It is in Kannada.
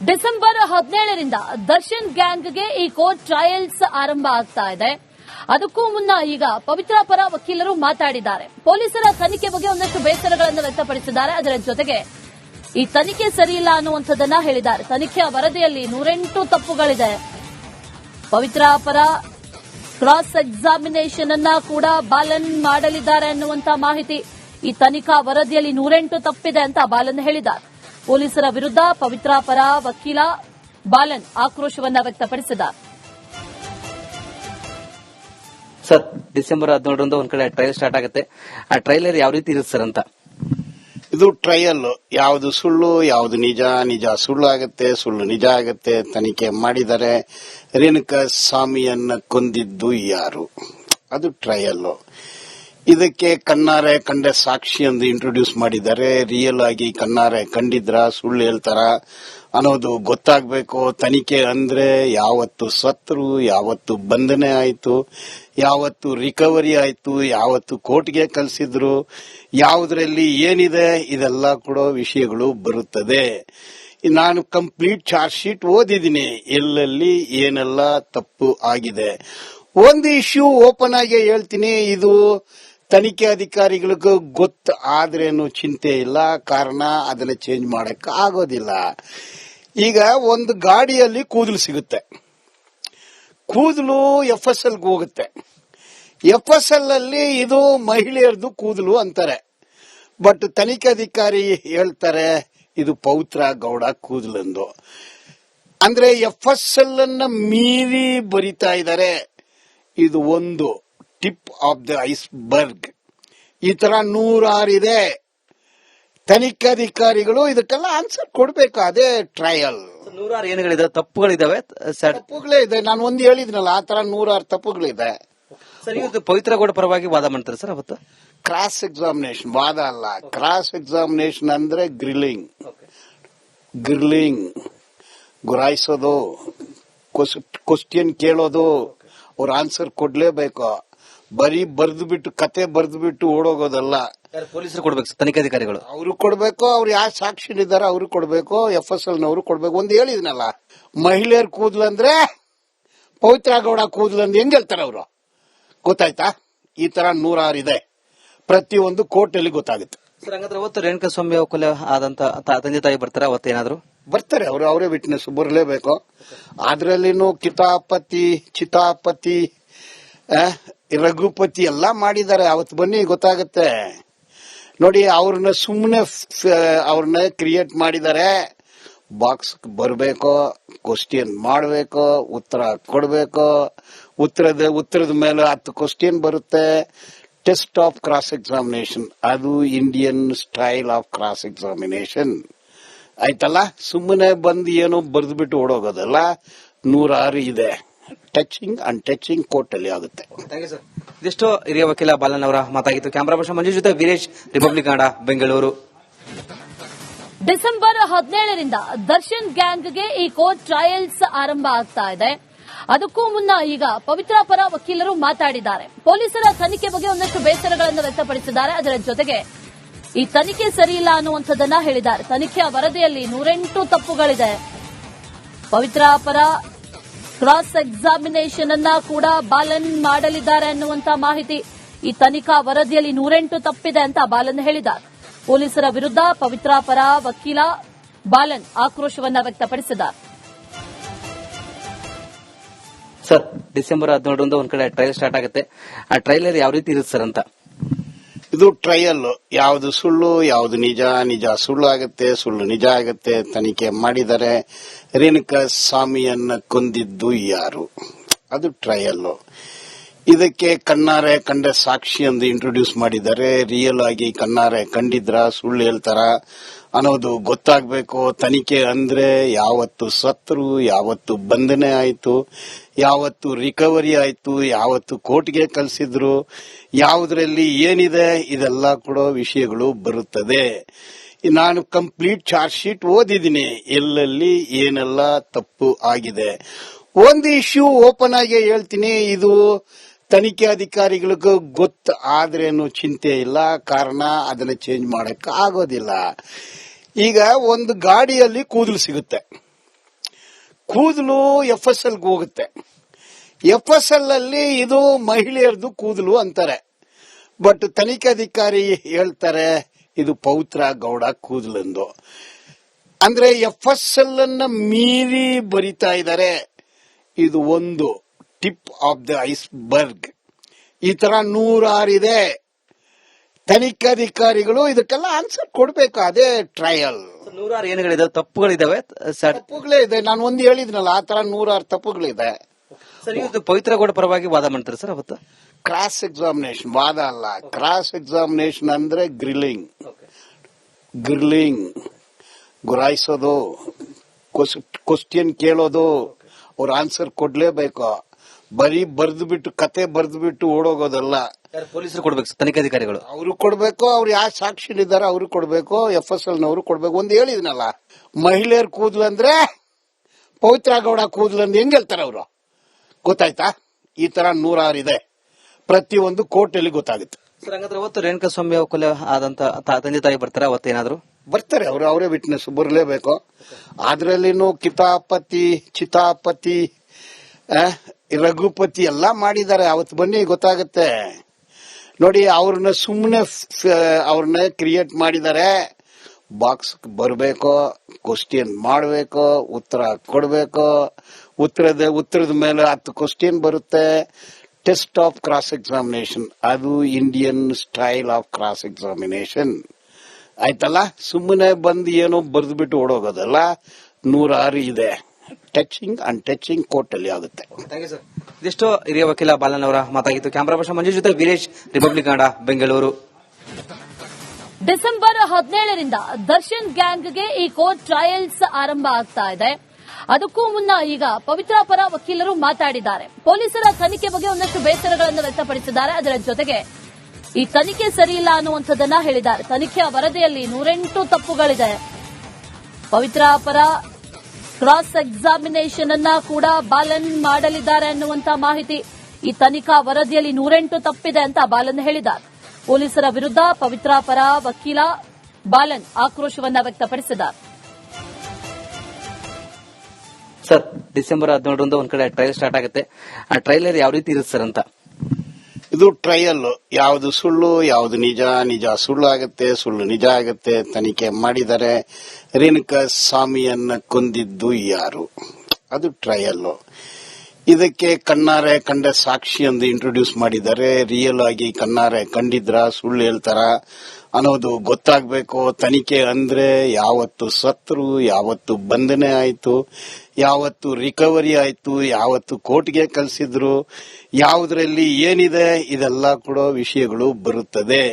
ಡಿಸೆಂಬರ್ 17ರಿಂದ ದರ್ಶನ್ ಗ್ಯಾಂಗ್ಗೆ ಈ ಕೋರ್ಟ್ ಟ್ರಯಲ್ಸ್ ಆರಂಭ ಆಗ್ತಾ ಇದೆ. ಅದಕ್ಕೂ ಮುನ್ನ ಈಗ ಪವಿತ್ರ ಪರ ವಕೀಲರು ಮಾತಾಡಿದ್ದಾರೆ. ಪೊಲೀಸರ ತನಿಖೆ ಬಗ್ಗೆ ಒಂದಷ್ಟು ಬೇಸರಗಳನ್ನು ವ್ಯಕ್ತಪಡಿಸಿದ್ದಾರೆ. ಅದರ ಜೊತೆಗೆ ಈ ತನಿಖೆ ಸರಿಯಿಲ್ಲ ಅನ್ನುವಂಥದ್ದನ್ನ ಹೇಳಿದ್ದಾರೆ. ತನಿಖೆಯ ವರದಿಯಲ್ಲಿ 108 ತಪ್ಪುಗಳಿದೆ. ಪವಿತ್ರ ಪರ ಕ್ರಾಸ್ ಎಕ್ಸಾಮಿನೇಷನ್ ಅನ್ನ ಕೂಡ ಬಾಲನ್ ಮಾಡಲಿದ್ದಾರೆ ಅನ್ನುವಂತ ಮಾಹಿತಿ. ಈ ತನಿಖಾ ವರದಿಯಲ್ಲಿ 108 ತಪ್ಪಿದೆ ಅಂತ ಬಾಲನ್ ಹೇಳಿದ್ದಾರೆ. ಪೊಲೀಸರ ವಿರುದ್ಧ ಪವಿತ್ರ ಪರ ವಕೀಲ ಬಾಲನ್ ಆಕ್ರೋಶವನ್ನ ವ್ಯಕ್ತಪಡಿಸಿದ್ದಾರೆ. ಸರ್, ಡಿಸೆಂಬರ್ 17ರಂದು ಒಂದ್ ಕಡೆ ಟ್ರಯಲ್ ಸ್ಟಾರ್ಟ್ ಆಗುತ್ತೆ. ಆ ಟ್ರೈಲರ್ ಯಾವ ರೀತಿ ಇರುತ್ತೆ ಸರ್ ಅಂತ? ಇದು ಟ್ರಯಲ್. ಯಾವುದು ಸುಳ್ಳು, ಯಾವುದು ನಿಜ, ನಿಜ ಸುಳ್ಳು ಆಗುತ್ತೆ, ಸುಳ್ಳು ನಿಜ ಆಗುತ್ತೆ. ತನಿಖೆ ಮಾಡಿದರೆ ರೇಣುಕಾ ಸ್ವಾಮಿಯನ್ನ ಕೊಂದಿದ್ದು ಯಾರು, ಅದು ಟ್ರಯಲ್. ಇದಕ್ಕೆ ಕಣ್ಣಾರೆ ಕಂಡ ಸಾಕ್ಷಿ ಎಂದು ಇಂಟ್ರೊಡ್ಯೂಸ್ ಮಾಡಿದ್ದಾರೆ. ರಿಯಲ್ ಆಗಿ ಕಣ್ಣಾರೆ ಕಂಡಿದ್ರ, ಸುಳ್ಳು ಹೇಳ್ತಾರ ಅನ್ನೋದು ಗೊತ್ತಾಗಬೇಕು. ತನಿಖೆ ಅಂದ್ರೆ ಯಾವತ್ತು ಸತ್ರು, ಯಾವತ್ತು ಬಂಧನೆ ಆಯ್ತು, ಯಾವತ್ತು ರಿಕವರಿ ಆಯ್ತು, ಯಾವತ್ತು ಕೋರ್ಟ್ಗೆ ಕಳಿಸಿದ್ರು, ಯಾವುದರಲ್ಲಿ ಏನಿದೆ, ಇದೆಲ್ಲ ಕೂಡ ವಿಷಯಗಳು ಬರುತ್ತದೆ. ನಾನು ಕಂಪ್ಲೀಟ್ ಚಾರ್ಜ್ ಶೀಟ್ ಓದಿದ್ದೀನಿ, ಎಲ್ಲೆಲ್ಲಿ ಏನೆಲ್ಲ ತಪ್ಪು ಆಗಿದೆ. ಒಂದು ಇಶ್ಯೂ ಓಪನ್ ಆಗಿ ಹೇಳ್ತೀನಿ, ಇದು ತನಿಖೆ ಅಧಿಕಾರಿಗಳಿಗೂ ಗೊತ್ತು ಆದ್ರೇನು ಚಿಂತೆ ಇಲ್ಲ, ಕಾರಣ ಅದನ್ನ ಚೇಂಜ್ ಮಾಡಕ್ ಆಗೋದಿಲ್ಲ. ಈಗ ಒಂದು ಗಾಡಿಯಲ್ಲಿ ಕೂದಲು ಸಿಗುತ್ತೆ, ಕೂದಲು FSL ಹೋಗುತ್ತೆ. FSL ಅಲ್ಲಿ ಇದು ಮಹಿಳೆಯರದು ಕೂದಲು ಅಂತಾರೆ, ಬಟ್ ತನಿಖೆ ಅಧಿಕಾರಿ ಹೇಳ್ತಾರೆ ಇದು ಪವಿತ್ರ ಗೌಡ ಕೂದಲೆಂದು. ಅಂದ್ರೆ FSL ಅನ್ನ ಮೀರಿ ಬರಿತಾ ಇದ್ದಾರೆ. ಇದು ಒಂದು ಟಿಪ್ ಆಫ್ ದ ಐಸ್ಬರ್ಗ್. ಈ ತರ 106 ಇದೆ. ತನಿಖಾಧಿಕಾರಿಗಳು ಇದಕ್ಕೆಲ್ಲ ಆನ್ಸರ್ ಕೊಡಬೇಕು. ಅದೇ ಟ್ರಯಲ್. 106 ಏನುಗಳಿದೆ, ತಪ್ಪುಗಳಿದಾವೆ. ತಪ್ಪುಗಳೇ ಇದೆ. ನಾನು ಒಂದು ಹೇಳಿದ್ನಲ್ಲ, ಆ ತರ 106 ತಪ್ಪುಗಳಿದೆ. ಸರ್, ಇವತ್ತು ಪವಿತ್ರ ಗೌಡ ಪರವಾಗಿ ವಾದ ಮಾಡ್ತಾರೆ ಸರ್ ಅವತ್ತು? ಕ್ರಾಸ್ ಎಕ್ಸಾಮಿನೇಷನ್ ವಾದ ಅಲ್ಲ. ಕ್ರಾಸ್ ಎಕ್ಸಾಮಿನೇಷನ್ ಅಂದ್ರೆ ಗ್ರಿಲ್ಲಿಂಗ್ ಗುರಾಯಿಸೋದು, ಕ್ವಶನ್ ಕೇಳೋದು, ಅವ್ರ ಆನ್ಸರ್ ಕೊಡ್ಲೇಬೇಕು. ಬರೀ ಬರ್ದು ಬಿಟ್ಟು ಕತೆ ಬರ್ದು ಬಿಟ್ಟು ಓಡೋಗೋದಲ್ಲ. ಪೊಲೀಸರು ಕೊಡ್ಬೇಕು, ತನಿಖಾಧಿಕಾರಿಗಳು ಅವರು ಕೊಡ್ಬೇಕು. ಅವ್ರು ಯಾವ ಸಾಕ್ಷಿನಿದ್ದಾರೆ ಅವರು ಕೊಡ್ಬೇಕು, FSL ನವರು ಕೊಡ್ಬೇಕು. ಒಂದು ಹೇಳಿದ್ನಲ್ಲ, ಮಹಿಳೆಯರ್ ಕೂದಲಂದ್ರೆ ಪವಿತ್ರ ಗೌಡ ಕೂದಲಂದ್ ಹೆಂಗ್ ಹೇಳ್ತಾರೆ ಅವರು, ಗೊತ್ತಾಯ್ತಾ? ಈ ತರ 106 ಇದೆ. ಪ್ರತಿಯೊಂದು ಕೋರ್ಟ್ ಅಲ್ಲಿ ಗೊತ್ತಾಗುತ್ತೆ. ಸರ್, ಹಂಗಾದ್ರೆ ಅವತ್ತು ರೇಣುಕಾ ಸ್ವಾಮಿ ಕೊಲೆ ಆದಂತ ತಂದೆ ತಾಯಿ ಬರ್ತಾರೆ, ಅವತ್ತೇನಾದ್ರು ಬರ್ತಾರೆ. ಅವರೇ ವಿಟ್ನೆಸ್ ಬರಲೇಬೇಕು. ಅದ್ರಲ್ಲಿನೂ ಚಿತಾಪತಿ ರಘುಪತಿ ಎಲ್ಲ ಮಾಡಿದ್ದಾರೆ. ಅವತ್ತು ಬನ್ನಿ ಗೊತ್ತಾಗುತ್ತೆ ನೋಡಿ. ಅವ್ರನ್ನ ಕ್ರಿಯೇಟ್ ಮಾಡಿದ್ದಾರೆ. ಬಾಕ್ಸ್ ಬರಬೇಕು, ಕ್ವಶನ್ ಮಾಡಬೇಕು, ಉತ್ತರ ಕೊಡಬೇಕು. ಉತ್ತರದ ಮೇಲೆ 10 ಕ್ವಶನ್ ಬರುತ್ತೆ. ಟೆಸ್ಟ್ ಆಫ್ ಕ್ರಾಸ್ ಎಕ್ಸಾಮಿನೇಷನ್, ಅದು Indian style of cross examination. ಆಯ್ತಲ್ಲ, ಸುಮ್ಮನೆ ಬಂದು ಏನೋ ಬರೆದು ಬಿಟ್ಟು ಓಡೋಗೋದಲ್ಲ. 106 ಇದೆ. ಟಚಿಂಗ್ ಅಂಡ್ ಟಚಿಂಗ್ ಕೋರ್ಟ್ ಅಲ್ಲಿ ಆಗುತ್ತೆ. ಇದಿಷ್ಟು ಹಿರಿಯ ವಕೀಲ ಬಾಲನ್ ಅವರ ಮಾತಾಗಿತ್ತು. ಕ್ಯಾಮರಾ ಪರ್ಸನ್ ಮಂಜು ಜೊತೆ ವೀರೇಶ್, ರಿಪಬ್ಲಿಕ್ ಕನ್ನಡ, ಬೆಂಗಳೂರು. ಡಿಸೆಂಬರ್ 17ರಿಂದ ದರ್ಶನ್ ಗ್ಯಾಂಗ್ಗೆ ಈ ಕೋರ್ಟ್ ಟ್ರಯಲ್ಸ್ ಆರಂಭ ಆಗ್ತಾ ಇದೆ. ಅದಕ್ಕೂ ಮುನ್ನ ಈಗ ಪವಿತ್ರ ಪರ ವಕೀಲರು ಮಾತಾಡಿದ್ದಾರೆ. ಪೊಲೀಸರ ತನಿಖೆ ಬಗ್ಗೆ ಒಂದಷ್ಟು ಬೇಸರಗಳನ್ನು ವ್ಯಕ್ತಪಡಿಸಿದ್ದಾರೆ. ಅದರ ಜೊತೆಗೆ ಈ ತನಿಖೆ ಸರಿಯಿಲ್ಲ ಅನ್ನುವಂಥದ್ದನ್ನ ಹೇಳಿದ್ದಾರೆ. ತನಿಖೆಯ ವರದಿಯಲ್ಲಿ 108 ತಪ್ಪುಗಳಿದೆ. ಪವಿತ್ರ ಪರ ಕ್ರಾಸ್ ಎಕ್ಸಾಮಿನೇಷನ್ ಅನ್ನ ಕೂಡ ಬಾಲನ್ ಮಾಡಲಿದ್ದಾರೆ ಅನ್ನುವಂತ ಮಾಹಿತಿ. ಈ ತನಿಖಾ ವರದಿಯಲ್ಲಿ 108 ತಪ್ಪಿದೆ ಅಂತ ಬಾಲನ್ ಹೇಳಿದ್ದಾರೆ. ಪೊಲೀಸರ ವಿರುದ್ಧ ಪವಿತ್ರ ಪರ ವಕೀಲ ಬಾಲನ್ ಆಕ್ರೋಶವನ್ನ ವ್ಯಕ್ತಪಡಿಸಿದ್ದಾರೆ. ಸರ್, ಡಿಸೆಂಬರ್ 17ರಂದು ಒಂದ್ ಕಡೆ ಟ್ರಯಲ್ ಸ್ಟಾರ್ಟ್ ಆಗುತ್ತೆ. ಆ ಟ್ರೈಲರ್ ಯಾವ ರೀತಿ ಇರುತ್ತೆ ಸರ್ ಅಂತ? ಇದು ಟ್ರಯಲ್. ಯಾವುದು ಸುಳ್ಳು, ಯಾವುದು ನಿಜ, ನಿಜ ಸುಳ್ಳು ಆಗುತ್ತೆ, ಸುಳ್ಳು ನಿಜ ಆಗುತ್ತೆ. ತನಿಖೆ ಮಾಡಿದರೆ ರೇಣುಕಾ ಸ್ವಾಮಿಯನ್ನ ಕೊಂದಿದ್ದು ಯಾರು, ಅದು ಟ್ರಯಲ್. ಇದಕ್ಕೆ ಕಣ್ಣಾರೆ ಕಂಡ ಸಾಕ್ಷಿ ಎಂದು ಇಂಟ್ರೊಡ್ಯೂಸ್ ಮಾಡಿದ್ದಾರೆ. ರಿಯಲ್ ಆಗಿ ಕಣ್ಣಾರೆ ಕಂಡಿದ್ರ, ಸುಳ್ಳು ಹೇಳ್ತಾರ ಅನ್ನೋದು ಗೊತ್ತಾಗಬೇಕು. ತನಿಖೆ ಅಂದ್ರೆ ಯಾವತ್ತು ಸತ್ರು, ಯಾವತ್ತು ಬಂಧನೆ ಆಯ್ತು, ಯಾವತ್ತು ರಿಕವರಿ ಆಯ್ತು, ಯಾವತ್ತು ಕೋರ್ಟ್ಗೆ ಕಳಿಸಿದ್ರು, ಯಾವುದರಲ್ಲಿ ಏನಿದೆ, ಇದೆಲ್ಲ ಕೂಡ ವಿಷಯಗಳು ಬರುತ್ತದೆ. ನಾನು ಕಂಪ್ಲೀಟ್ ಚಾರ್ಜ್ ಶೀಟ್ ಓದಿದ್ದೀನಿ, ಎಲ್ಲೆಲ್ಲಿ ಏನೆಲ್ಲ ತಪ್ಪು ಆಗಿದೆ. ಒಂದು ಇಶ್ಯೂ ಓಪನ್ ಆಗಿ ಹೇಳ್ತೀನಿ, ಇದು ತನಿಖೆ ಅಧಿಕಾರಿಗಳಿಗೂ ಗೊತ್ತು ಆದ್ರೇನು ಚಿಂತೆ ಇಲ್ಲ, ಕಾರಣ ಅದನ್ನ ಚೇಂಜ್ ಮಾಡಕ್ ಆಗೋದಿಲ್ಲ. ಈಗ ಒಂದು ಗಾಡಿಯಲ್ಲಿ ಕೂದಲು ಸಿಗುತ್ತೆ, ಕೂದಲು FSL ಹೋಗುತ್ತೆ. FSL ಅಲ್ಲಿ ಇದು ಮಹಿಳೆಯರದು ಕೂದಲು ಅಂತಾರೆ. ಬಟ್ ತನಿಖಾಧಿಕಾರಿ ಹೇಳ್ತಾರೆ ಇದು ಪವಿತ್ರ ಗೌಡ ಕೂದಲೆಂದು. ಅಂದ್ರೆ FSL ಅನ್ನ ಮೀರಿ ಬರಿತಾ ಇದ್ದಾರೆ. ಇದು ಒಂದು ಟಿಪ್ ಆಫ್ ದ ಐಸ್ಬರ್ಗ್. ಈ ತರ 106 ಇದೆ. ತನಿಖಾಧಿಕಾರಿಗಳು ಇದಕ್ಕೆಲ್ಲ ಆನ್ಸರ್ ಕೊಡ್ಬೇಕು. ಅದೇ ಟ್ರಯಲ್. 106 ಏನುಗಳಿದಾವೆ, ತಪ್ಪುಗಳಿದಾವೆ ಸರ್? ತಪ್ಪುಗಳೇ ಇದೆ. ನಾನು ಒಂದು ಹೇಳಿದ್ನಲ್ಲ, ಆ ತರ 106 ತಪ್ಪುಗಳಿದೆ. ಸರ್, ಇವತ್ತು ಪವಿತ್ರ ಗೌಡ ಪರವಾಗಿ ವಾದ ಮಾಡ್ತಾರೆ ಸರ್ ಅವತ್ತು? ಕ್ರಾಸ್ ಎಕ್ಸಾಮಿನೇಷನ್, ವಾದ ಅಲ್ಲ. ಕ್ರಾಸ್ ಎಕ್ಸಾಮಿನೇಷನ್ ಅಂದ್ರೆ ಗ್ರಿಲ್ಲಿಂಗ್, ಗುರಾಯಿಸೋದು, ಕ್ವಶನ್ ಕೇಳೋದು, ಅವ್ರ ಆನ್ಸರ್ ಕೊಡ್ಲೇಬೇಕು. ಬರೀ ಬರ್ದು ಬಿಟ್ಟು ಕತೆ ಬರ್ದು ಬಿಟ್ಟು ಓಡೋಗೋದಲ್ಲ. ಪೊಲೀಸರು ಕೊಡ್ಬೇಕು, ತನಿಖಾಧಿಕಾರಿಗಳು ಅವರು ಕೊಡ್ಬೇಕು. ಅವ್ರು ಯಾವ ಸಾಕ್ಷಿಲಿದ್ದಾರೆ ಅವರು ಕೊಡ್ಬೇಕು, FSL ನವರು ಕೊಡ್ಬೇಕು. ಒಂದು ಹೇಳಿದ್ನಲ್ಲ, ಮಹಿಳೆಯರ ಕೂದಲು ಅಂದ್ರೆ ಪವಿತ್ರ ಗೌಡ ಕೂದಲು ಅಂದ್ರೆ ಹೆಂಗ್ ಹೇಳ್ತಾರೆ ಅವರು? ಗೊತ್ತಾಯ್ತಾ? ಈ ತರ 106 ಇದೆ. ಪ್ರತಿಯೊಂದು ಕೋರ್ಟಲ್ಲಿ ಗೊತ್ತಾಗುತ್ತೆ. ಸರ್, ಹಂಗಾದ್ರೆ ಅವತ್ತು ರೇಣುಕಾ ಸ್ವಾಮಿ ಕೊಲೆ ಆದಂತ ತಂದೆ ತಾಯಿ ಬರ್ತಾರೆ ಅವತ್ತೇನಾದ್ರು? ಬರ್ತಾರೆ, ಅವರೇ ವಿಟ್ನೆಸ್ ಬರಲೇಬೇಕು. ಅದ್ರಲ್ಲಿನೂ ಕಿತಾಪತಿ, ಚಿತಾಪತಿ, ರಘುಪತಿ ಎಲ್ಲ ಮಾಡಿದ್ದಾರೆ. ಅವತ್ತು ಬನ್ನಿ, ಗೊತ್ತಾಗುತ್ತೆ ನೋಡಿ. ಅವ್ರನ್ನ ಸುಮ್ಮನೆ ಅವ್ರನ್ನ ಕ್ರಿಯೇಟ್ ಮಾಡಿದ್ದಾರೆ. ಬಾಕ್ಸ್ ಬರಬೇಕು, ಕ್ವಶನ್ ಮಾಡಬೇಕು, ಉತ್ತರ ಕೊಡಬೇಕು. ಉತ್ತರದ ಮೇಲೆ 10 ಕ್ವಶನ್ ಬರುತ್ತೆ. ಟೆಸ್ಟ್ ಆಫ್ ಕ್ರಾಸ್ ಎಕ್ಸಾಮಿನೇಷನ್, ಅದು Indian style of cross examination. ಆಯ್ತಲ್ಲ, ಸುಮ್ಮನೆ ಬಂದು ಏನೋ ಬರೆದು ಬಿಟ್ಟು ಓಡೋಗೋದಲ್ಲ. 106 ಇದೆ. ಟಚಿಂಗ್ ಅಂಡ್ ಟಚಿಂಗ್ ಕೋರ್ಟ್ ಅಲ್ಲಿ ಆಗುತ್ತೆ. ಇದಿಷ್ಟು ಹಿರಿಯ ವಕೀಲ ಬಾಲನ್ ಅವರ ಮಾತಾಗಿತ್ತು. ಕ್ಯಾಮರಾ ಪರ್ಸನ್ ಮಂಜು ಜೊತೆ ವೀರೇಶ್, ರಿಪಬ್ಲಿಕ್ ಕನ್ನಡ, ಬೆಂಗಳೂರು. ಡಿಸೆಂಬರ್ 17ರಿಂದ ದರ್ಶನ್ ಗ್ಯಾಂಗ್ಗೆ ಈ ಕೋರ್ಟ್ ಟ್ರಯಲ್ಸ್ ಆರಂಭ ಆಗ್ತಾ ಇದೆ. ಅದಕ್ಕೂ ಮುನ್ನ ಈಗ ಪವಿತ್ರ ಪರ ವಕೀಲರು ಮಾತಾಡಿದ್ದಾರೆ. ಪೊಲೀಸರ ತನಿಖೆ ಬಗ್ಗೆ ಒಂದಷ್ಟು ಬೇಸರಗಳನ್ನು ವ್ಯಕ್ತಪಡಿಸಿದ್ದಾರೆ. ಅದರ ಜೊತೆಗೆ ಈ ತನಿಖೆ ಸರಿಯಿಲ್ಲ ಅನ್ನುವಂಥದ್ದನ್ನ ಹೇಳಿದ್ದಾರೆ. ತನಿಖೆಯ ವರದಿಯಲ್ಲಿ 108 ತಪ್ಪುಗಳಿದೆ. ಪವಿತ್ರ ಪರ ಕ್ರಾಸ್ ಎಕ್ಸಾಮಿನೇಷನ್ ಅನ್ನ ಕೂಡ ಬಾಲನ್ ಮಾಡಲಿದ್ದಾರೆ ಅನ್ನುವಂತ ಮಾಹಿತಿ. ಈ ತನಿಖಾ ವರದಿಯಲ್ಲಿ 108 ತಪ್ಪಿದೆ ಅಂತ ಬಾಲನ್ ಹೇಳಿದ್ದಾರೆ. ಪೊಲೀಸರ ವಿರುದ್ಧ ಪವಿತ್ರ ಪರ ವಕೀಲ ಬಾಲನ್ ಆಕ್ರೋಶವನ್ನ ವ್ಯಕ್ತಪಡಿಸಿದ್ದಾರೆ. ಸರ್, ಡಿಸೆಂಬರ್ 17ರಂದು ಒಂದ್ ಕಡೆ ಟ್ರಯಲ್ ಸ್ಟಾರ್ಟ್ ಆಗುತ್ತೆ. ಆ ಟ್ರೈಲರ್ ಯಾವ ರೀತಿ ಇರುತ್ತೆ ಸರ್ ಅಂತ? ಇದು ಟ್ರಯಲ್. ಯಾವುದು ಸುಳ್ಳು, ಯಾವುದು ನಿಜ ಸುಳ್ಳು ಆಗುತ್ತೆ, ಸುಳ್ಳು ನಿಜ ಆಗುತ್ತೆ. ತನಿಖೆ ಮಾಡಿದರೆ ರೇಣುಕಾ ಸ್ವಾಮಿಯನ್ನ ಕೊಂದಿದ್ದು ಯಾರು, ಅದು ಟ್ರಯಲ್. ಇದಕ್ಕೆ ಕಣ್ಣಾರೆ ಕಂಡ ಸಾಕ್ಷಿಯೊಂದು ಇಂಟ್ರೊಡ್ಯೂಸ್ ಮಾಡಿದ್ದಾರೆ. ರಿಯಲ್ ಆಗಿ ಕಣ್ಣಾರೆ ಕಂಡಿದ್ರ, ಸುಳ್ಳು ಹೇಳ್ತಾರ ಅನ್ನೋದು ಗೊತ್ತಾಗಬೇಕು. ತನಿಖೆ ಅಂದ್ರೆ ಯಾವತ್ತು ಸತ್ರು, ಯಾವತ್ತು ಬಂಧನೆ ಆಯ್ತು, ಯಾವತ್ತು ರಿಕವರಿ ಆಯ್ತು, ಯಾವತ್ತು ಕೋರ್ಟ್ಗೆ ಕಳಿಸಿದ್ರು, ಯಾವುದರಲ್ಲಿ ಏನಿದೆ, ಇದೆಲ್ಲ ಕೂಡ ವಿಷಯಗಳು ಬರುತ್ತದೆ.